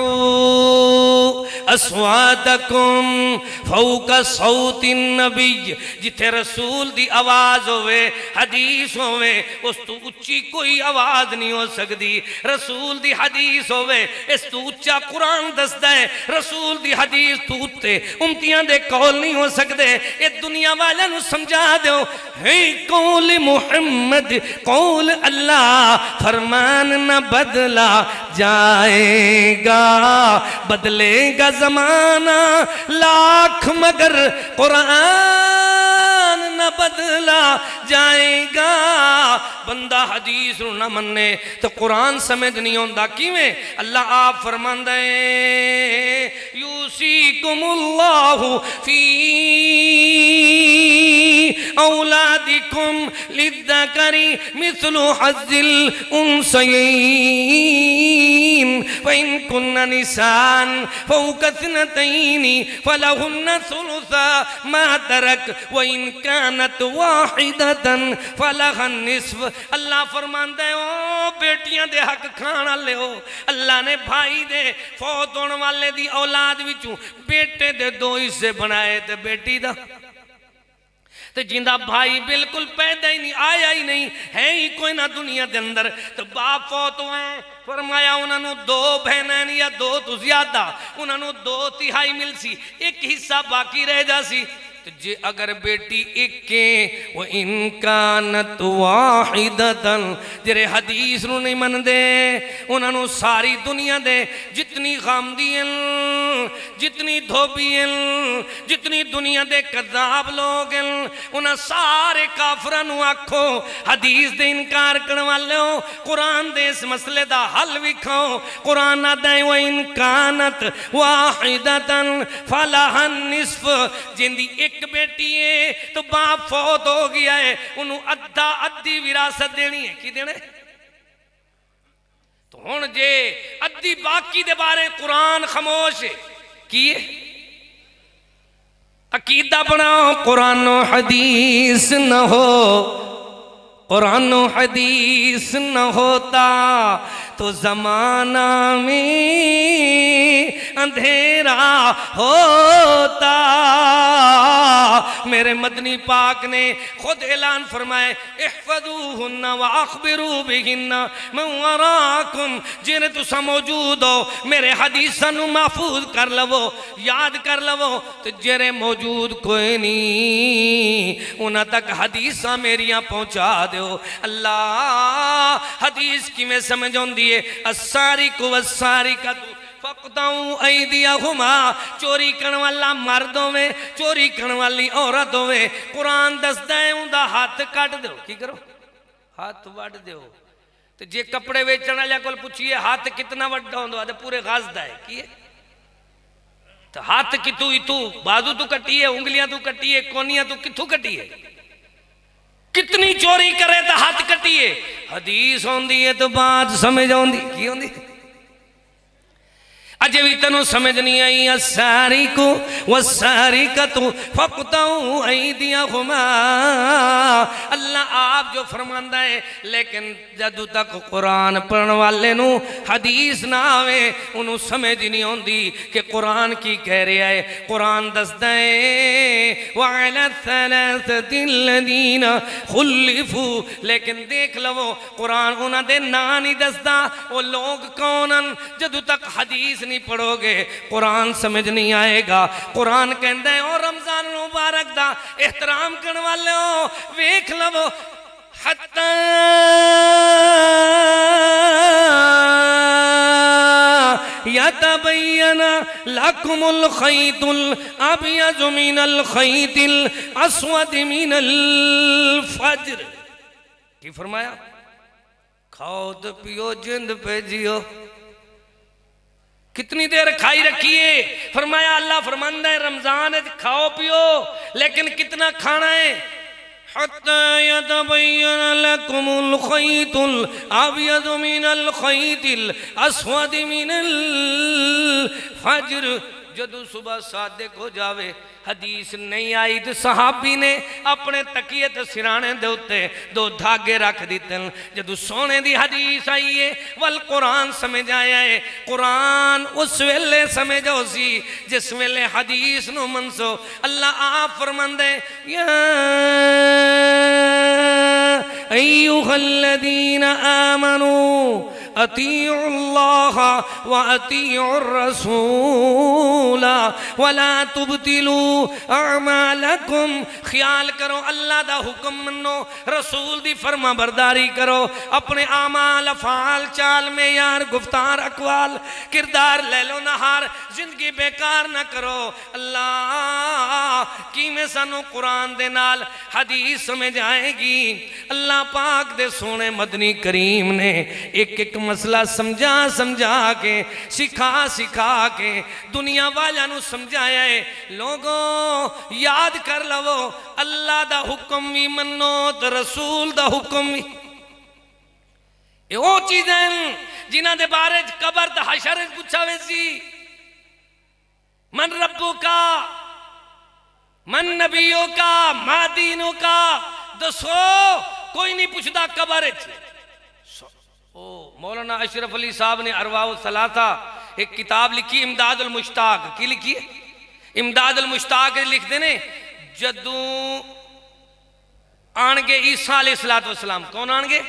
अस्वातकुम फौका सौतिन नबी। जिथे रसूल दी आवाज होवे हदीस होवे उस तू उच्ची कोई आवाज नहीं हो सकती। रसूल दी हदीस होवे इस तू उच्चा कुरान दसदा है, रसूल दी हदीस तू उत्ते उम्मतियां दे कौल नहीं हो सकते। ये दुनिया वाले नू समझा दो है कौल मुहम्मद कौल अल्लाह, फरमान न बदला जाएगा, बदलेगा जमाना लाख मगर कुरान न बदला जाएगा। बंदा हदीस न मन्ने तो कुरान समझ नहीं आता। किवें? अल्लाह आप फरमांदा है यूसीकुमुल्लाहु फी औलादिकुम लिद्दकरी मिस्लु हज़्ज़िल उन्सयैन फ़इन कुन्ना निसान फ़ौक़ इस्नतैनि फ़लहुन्ना सुलुसा मा तरक व इन कानत वाहिदतन फ़लहन निस्फ़। अल्लाह फरमांदा है ओ बेटियां दे हक खाण वाले हो। अल्लाह ने भाई दे फौत होने वाले दी औलाद विचों बेटे दे दो हिस्से बनाए ते बेटी दा ते जिंदा भाई बिल्कुल पैदा ही नहीं, आया ही नहीं, है ही कोई ना दुनिया के अंदर। तो बाप फौत हुए, फरमाया उन्होंने दो बहन या दो तो ज्यादा, उन्होंने 2/3 मिल सी, एक हिस्सा बाकी रह जा सी। तो जे अगर बेटी एक वो इनकानत वाहिदतन जेरे हदीस नूं नहीं मनदे उन्होंने सारी दुनिया दे जितनी खामदियन जितनी धोबियन जितनी दुनिया दे कज़ाब लोग उन्हें सारे काफरां नूं आखो हदीस दे इनकार करने वाले हो, कुरान दे इस मसले दा हल विखाओ। कुरान आदा है व इनकानत वाहिदतन फलहन निस्फ़, जिंदी एक बेटी है तो बाप फौत हो गया है, उन्होंने अद्धा अद्धी विरासत देनी है। की देने तो हुण जे अद्धी बाकी दे बारे कुरान खामोश है की अकीदा बनाओ। कुरान हदीस न हो, कुरान हदीस न होता तो जमाना में अंधेरा होता। मेरे मदनी पाक ने खुद ऐलान फरमाए इहफज़ूहुन्ना व अख़बिरू बिहिन्ना मन वराकुम, जिन्हें तुसा मौजूद हो मेरे हदीसां नूं महफूज कर लवो, याद कर लवो। तो जेरे मौजूद कोई नहीं उन्हां तक हदीसां मेरियां पहुंचा दो। अल्लाह हदीस किवें समझ आउंदी है, असारी को वसारी का चोरी करने वाला मर्द होवे चोरी करने वाली औरत होवे, कुरान दसदा है उनका हाथ कट दो। की करो? हाथ वड दो। तो जे कपड़े वेचण वाले को पूछिए हाथ कितना वड्डा होंदा तो पूरे गज़दा है की है? तो हाथ कितू इतू बाजू तू कटी है, उंगलियां तू कटी है, कोनियां तू कितू कटी है? कितनी चोरी करे तो हाथ कटिए। हदीस होंदी है तो बात समझ आउंदी की होंदी? अजे भी तेनों समझ नहीं आई। असारी को वसारी का तू फक़तऊ ऐदियहुमा, अल्लाह आप जो फरमांदा है, लेकिन जदों तक कुरान पढ़ने वाले नू हदीस ना आवे उन्हों समझ नहीं आती कि कुरान की कह रहा है। कुरान दसदा है वअला सलासतिल्लज़ीना खुल्लिफू, लेकिन देख लवो कुरान उन्हां दे नां नहीं दसदा वो लोग कौन हन। जदों तक हदीस नहीं पढ़ोगे कुरान समझ नहीं आएगा। कुरान कहता है और रमजान मुबारक दा एहतराम करने वाले हो वेख लवो हत्ता यतबय्यन लकुमुल खैतुल अबयज़ मिनल खैतिल अस्वद मिनल फज्र। की फरमाया? खाओ तो पियो जिंद पे जियो। कितनी देर खाई रखिए? फरमाया अल्लाह फरमांदा है रमजान खाओ पियो, लेकिन कितना खाना है? हत्ता यतबय्यन लकुमुल खैतुल अबयज़ मिनल खैतिल अस्वद मिनल फज्र। जदों सुबह सादिक हो जावे हदीस नहीं आई तो सहाबी ने अपने तकिए ते सिराने दे उत्ते 2 धागे रख दिते। जदों सोने दी हदीस आई है वल कुरान समझ आया है। कुरान उस वेले समझ आओ सी जिस वेले हदीस नूं मनसो। अल्लाह आप फरमांदे या अय्युहल्लज़ीना आमनू अतीउल्लाह व अतीउर रसूल वला तुबतिलू अमालकुम। ख्याल करो अल्लाह दा हुक्म मनो, रसूल दी फरमा बरदारी करो, अपने आमाल अफाल चाल में यार गुफ्तार अकवाल किरदार ले लो नहार, जिंदगी बेकार ना करो। अल्लाह किवें सानू कुरान दे नाल हदीस समझ आएगी। अल्लाह पाक दे सोने मदनी करीम ने एक एक मसला समझा समझा के सिखा सिखा के दुनिया वालों नू समझाया है। लोगों याद कर लवो, अल्लाह दा हुक्म भी मनो तो रसूल दा हुक्म भी। वो चीजें जिन्हां दे बारे कबर दा हशर पूछा वे सी, मन रब्बू का, मन नबियों का, मा दीनों का, दसो कोई नहीं पूछता कबर। ओ मौलाना अशरफ अली साहब ने अरवाउ सलासा एक किताब लिखी, इमदादुल मुश्ताक की लिखी है। इमदादुल मुश्ताक लिखते ने जदू आनगे ईसा अलैहिस्सलातु वस्सलाम, कौन आनगे?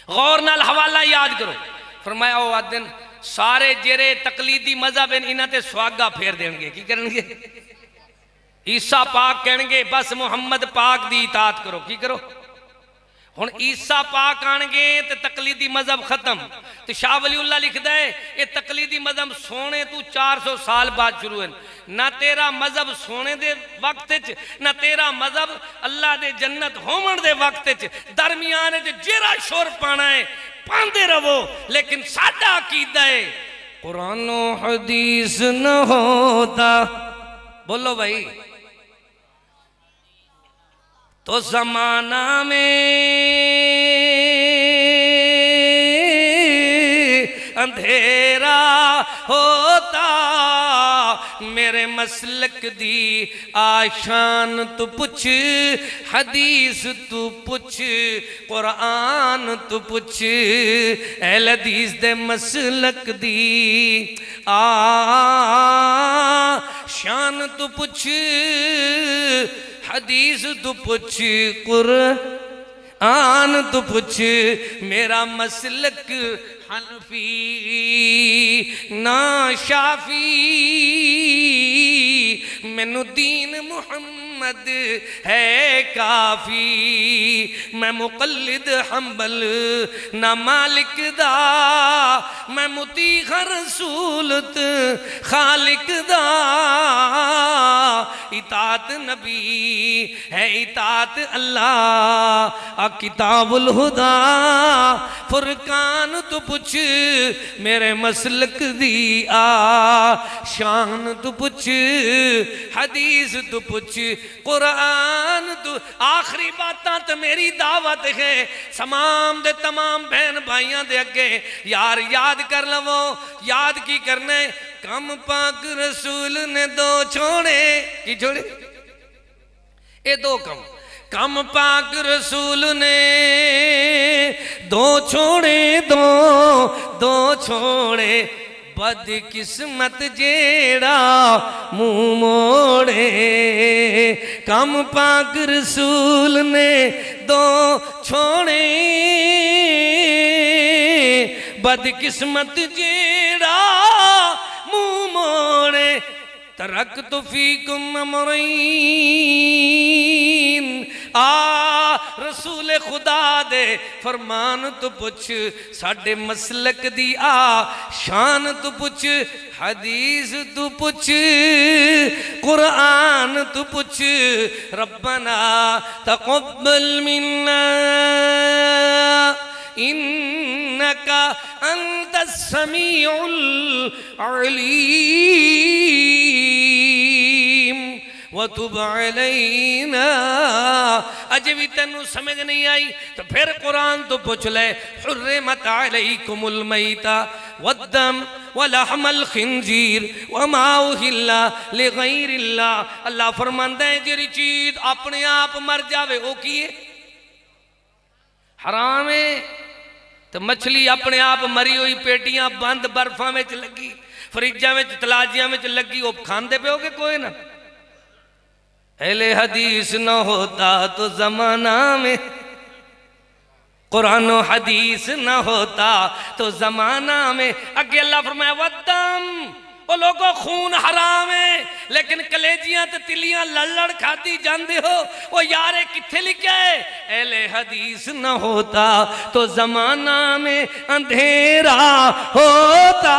गौर नाल हवाला याद करो। फरमाया ओ आदन सारे जेरे तकलीदी मजहब इन्हां ते सुहागा फेर देंगे। की करेंगे? ईसा पाक कहेंगे बस मुहम्मद पाक दी इताअत करो। की करो? हुण ईसा पाक आएंगे तो तकलीदी मजहब खत्म। तो शाह वलीउल्लाह लिखता है ये तकलीदी मजहब सोने तू 400 साल बाद शुरू है। ना तेरा मजहब सोने दे वक्त च, ना तेरा मजहब अल्लाह दे जन्नत होमन दे वक्त च, दरमियान च जेरा शोर पाना है पांदे रहो। लेकिन साडा अकीदा है कुरान हदीस न होता, बोलो भाई, तो जमाना में अंधेरा होता। मेरे मसलक दी आशान तू पुछ, हदीस तू पुछ, कुरान तू पुछ, अहल हदीस दे मसलक दी आशान तू पुछ, हदीस तू पुछ, कुरान तू पुछ। मेरा मसलक हनफी ना शाफी, मैनू दीन मुहम्मद है काफी। मैं मुकल्लिद हंबल ना मालिक दा, मैं मुती रसूलत खालिक दा। इताअत नबी है इताअत अल्लाह, किताबुल हुदा फुरकान तू पुछ, मेरे मसलक दी शान तू पुछ, हदीस तू पुछ, कुरान तू। आखिरी बातां तो मेरी दावत है तमाम दे तमाम बहन भाइयों दे अगे यार याद कर लवो। याद की करना है? कम पाक रसूल ने दो छोड़े। की छोड़े? ये दो कम। कम पाक रसूल ने दो छोड़े, दो छोड़े। बदकिस्मत जेड़ा मुंह मोड़े। कम पाक रसूल ने दो छोड़े, बदकिस्मत जेड़ा मुंह मोड़े। तरक्तु फीकुम अमरैन, रसूल खुदा दे फरमान तू पुछ, साडे मसलक दी शान तू पुछ, हदीस तू पुछ, कुरान तू पुछ। रब्बना तक़ब्बल मिन्ना इन्नका अंतस समीउल अलीम वतुब अलैना। अजे भी तेनू समझ नहीं आई तो फिर कुरान तो पूछ ले। हुर्रिमत अलैकुमुल मैता वद्दम वलहमल खिंजीर वमा उहिल्ला लिगैरिल्लाह। अल्लाह फरमांदा है जेरी चीज अपने आप मर जावे वो की है? हराम है। तो मछली अपने आप मरी हुई पेटियां बंद बर्फा में लगी, फ्रिजा में तलाजिया में लगी, वो खांदे पे होगे कोई ना। अहले हदीस न होता तो जमाना में, कुरान हदीस न होता तो जमाना में। अगे अल्लाह फरमाया वद्दम, वो लोगों खून हराम है लेकिन कलेजियां तो तिलियां लड़ खाती जाते हो। वो यारे किथे लिखा है? अहले हदीस न होता तो जमाना में अंधेरा होता।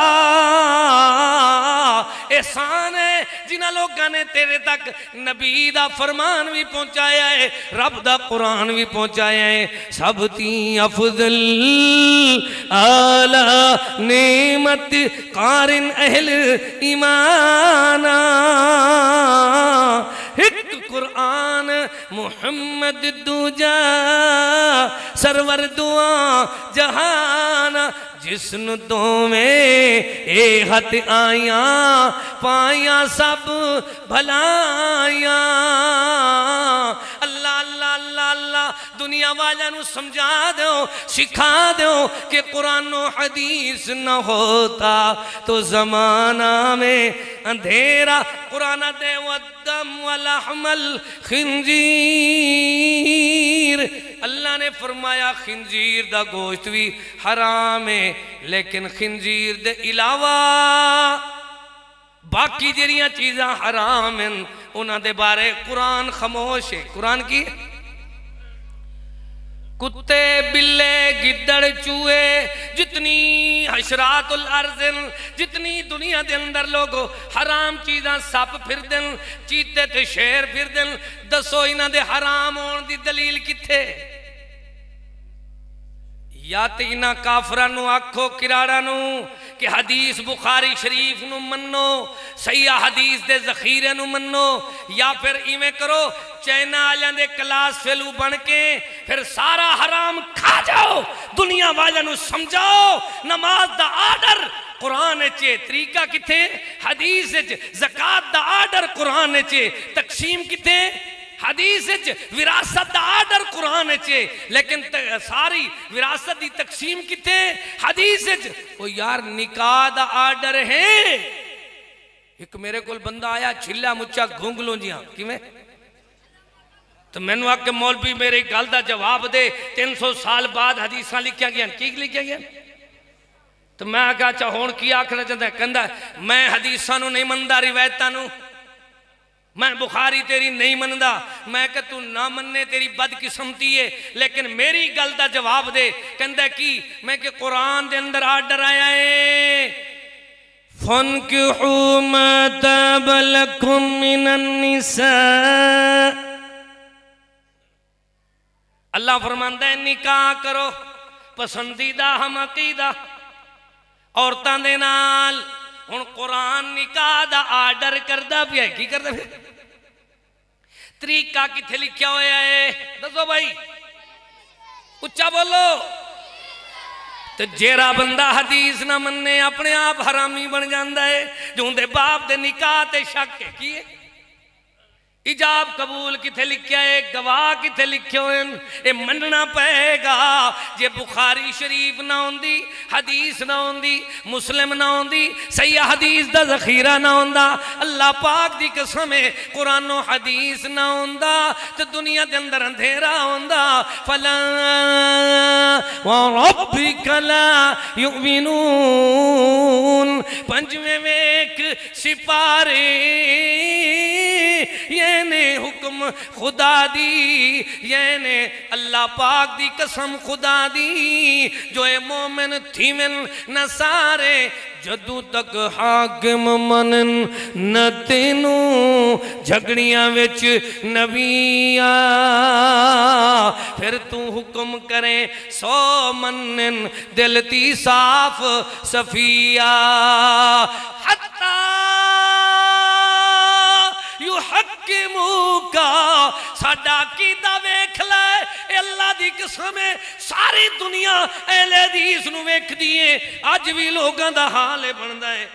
एहसान है जिन्हां लोगों ने तेरे तक नबी दा फरमान भी पहुंचाया है, रब दा कुरान भी पहुंचाया है। सब ती अफजल आला नेमत कारिन अहल ईमाना, एक कुरान मुहम्मद दूजा सरवर दुआ जहाना, जिसनु दोवें ए हथ आया पाया सब भलाया। अल्लाह अल्लाह अल्लाह अल्लाह दुनिया वालों समझा दो, सिखा दो कि कुरान और हदीस न होता तो जमाना में अंधेरा। कुरान दे वद्दम वलहमल खिंजीर, अल्लाह ने फरमाया खिंजीर दा गोश्त भी हराम है, लेकिन खिंजीर दे इलावा बाकी जड़ियां चीज़ां हराम हैं उन्हां दे बारे कुरान खामोश है। कुरान की कुत्ते बिल्ले गिद्दड़ चूहे जितनी हशरातुल अर्ज़, जितनी दुनिया के अंदर लोग हराम चीज़ां सप फिरदन, चीते ते शेर फिरदन, दसो इन्हां दे हराम होने की दलील किथे? या तो इन्हां काफरां नूं आखो किराड़ा नूं कि हदीस बुखारी शरीफ नूं मन्नो, सही हदीस दे जखीरे नूं मन्नो, या फिर इवें करो चाइना वालियां दे क्लास फेलू बन के फिर सारा हराम खा जाओ, दुनिया वालियां नूं समझाओ नमाज दा आर्डर कुरान चे, तरीका किथे हदीस च, ज़कात दा आर्डर कुरान चे, तकसीम किथे हदीस विरासत दा आर्डर कुरान चे, लेकिन सारी विरासत दी तकसीम किथे हदीस ओ यार निकाह दा आर्डर है। एक मेरे को बंदा आया छिला मुच्चा घुंगलू जियां किवें, तो मैनू आके मौलवी मेरी गल का जवाब दे, 300 साल बाद हदीसा लिखिया गया, की लिखिया गया? तो मैं आख्या अच्छा हुण की आखना चाहता? कहंदा मैं हदीसा नूं नहीं मनदा, रिवायतां नूं मैं बुखारी तेरी नहीं मनदा। मैं कह तू ना मन्ने तेरी बदकिस्मती है, लेकिन मेरी गल का जवाब दे। कहंदा की? मैं कि कुरान दे अंदर आर्डर आया है फन्किहू मा ताब लकुम मिनन निसा, अल्लाह फरमांदा है निकाह करो पसंदीदा हम अकीदा औरतां दे नाल। हुण कुरान निकाह दा आर्डर करदा पिया, की करदा फिर? तरीका किथे लिखिया होया है दसो भाई, उच्चा बोलो। तो जेरा बंदा हदीस ना मन्ने अपने आप हरामी बन जाता है, जो उनके बाप दे निकाह ते शक है। की है इजाब कबूल किथे लिखिया है, गवाह किथे लिखे हुए, ये मनना पएगा। जे बुखारी शरीफ ना होंदी, हदीस ना होंदी, मुस्लिम ना होंदी, सही हदीस दा जखीरा ना होंदा, अल्लाह पाक दी कसम है कुरान और हदीस ना होंदा, तो दुनिया के अंदर अंधेरा होंदा। फला व रब्बिका ला युमिनून, पंजवें वेख सिपारे ये ने हुक्म खुदा दी, ये ने अल्लाह पाक दी कसम खुदा दी, जो ए मोमिन थीमन न सारे जदू तक हाकिम मनन न तेनू झगड़ियां विच नबिया, फिर तू हुक्म करे 100 मनन दिल ती साफ सफिया। हत्ता साडा कीदा वेख लै, अल्लाह दी कसम है सारी दुनिया अहले हदीस नूं वेखदी है। अज भी लोगों का हाल है बनता है।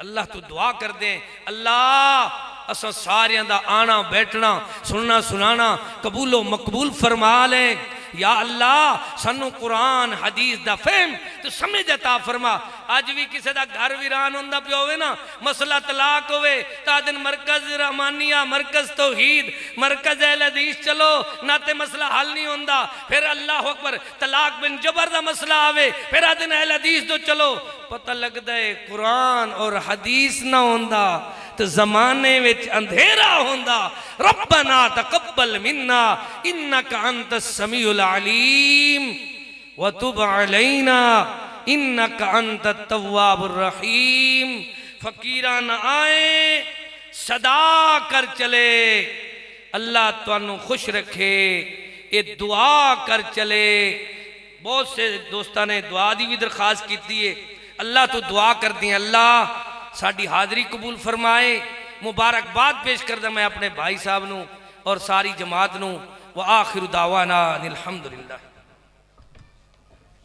अल्लाह तू दुआ कर दे, अल्लाह असां सारियां दा आना बैठना सुनना सुनाना कबूलो मकबूल फरमा ले। या अल्लाह सानू कुरान हदीस दा फहम तो समझ अता फरमा। अज भी किसी का घर वीरान होंदा पिया होवे ना, मसला तलाक होवे ता दिन मरकज रहमानिया, मरकज तौहीद, मरकज अहले हदीस चलो ना ते मसला हल नहीं होंदा। फिर अल्लाह अकबर तलाक बिन जबर दा मसला आवे, फिर दिन अहले हदीस तो चलो। पता लगता है कुरान और हदीस ना होंदा तो जमाने विच अंधेरा होंदा। रब्बना तकब्बल मिन्ना इन्नका अंतस समीउल अलीम व तुब अलैना इन्नका अंतत तव्वाबुर रहीम। फकीरा न आए सदा कर चले, अल्लाह तुहानू खुश रखे, ये दुआ कर चले। बहुत से दोस्तों ने दुआ की भी दरखास्त की है। अल्लाह तो दुआ कर दी, अल्लाह साड़ी हाज़री कबूल फरमाए। मुबारकबाद पेश करदा मैं अपने भाई साहब नू और सारी जमात नू। व आखिर दावाना अल्हम्दुलिल्लाह।